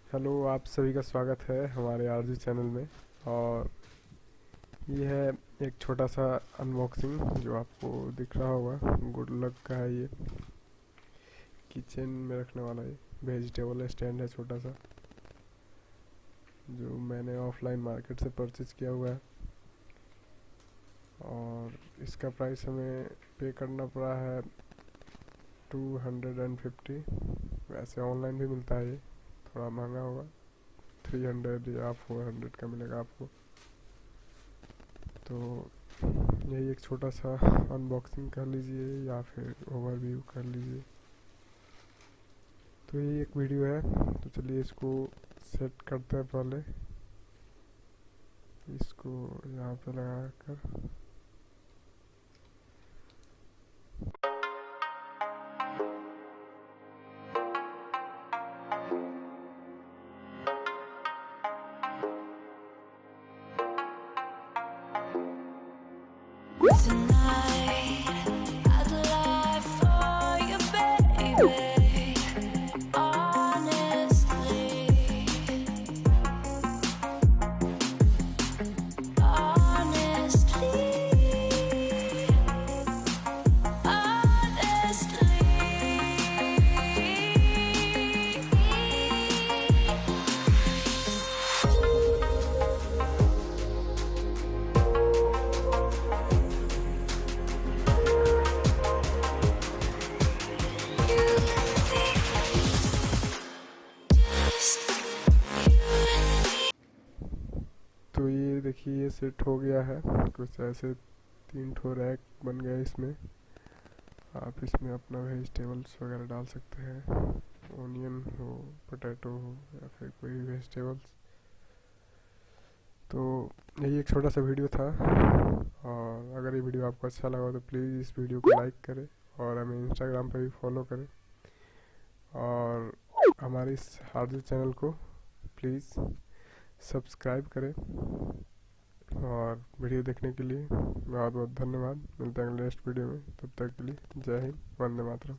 Hello, आप सभी का स्वागत है हमारे आरजू चैनल में। और ये है एक छोटा सा अनबॉक्सिंग जो आपको दिख रहा होगा। गुड लक का है ये, किचन में रखने वाला ये वेजिटेबल स्टैंड है छोटा सा, जो मैंने ऑफलाइन मार्केट से परचेज किया हुआ है। और इसका प्राइस हमें पे करना पड़ा है 250। वैसे ऑनलाइन भी मिलता है, ये थोड़ा महंगा होगा, 300 या 400 का मिलेगा आपको। तो यही एक छोटा सा अनबॉक्सिंग कर लीजिए या फिर ओवरव्यू कर लीजिए। तो ये एक वीडियो है, तो चलिए इसको सेट करते हैं। पहले इसको यहाँ पे लगा कर Tonight, I'd lie for you, baby. Honestly, तो ये देखिए ये सेट हो गया है। कुछ ऐसे 3 ठो रैक बन गए इसमें। आप इसमें अपना वेजिटेबल्स वगैरह डाल सकते हैं, ओनियन हो, पोटैटो हो या फिर कोई भी वेजिटेबल्स। तो यही एक छोटा सा वीडियो था। और अगर ये वीडियो आपको अच्छा लगा तो प्लीज़ इस वीडियो को लाइक करें और हमें इंस्टाग्राम पर भी फॉलो करें। और हमारे इस आरजू चैनल को प्लीज़ सब्सक्राइब करें। और वीडियो देखने के लिए बहुत बहुत धन्यवाद। मिलते हैं अगले नेक्स्ट वीडियो में, तब तक के लिए जय हिंद, वंदे मातरम।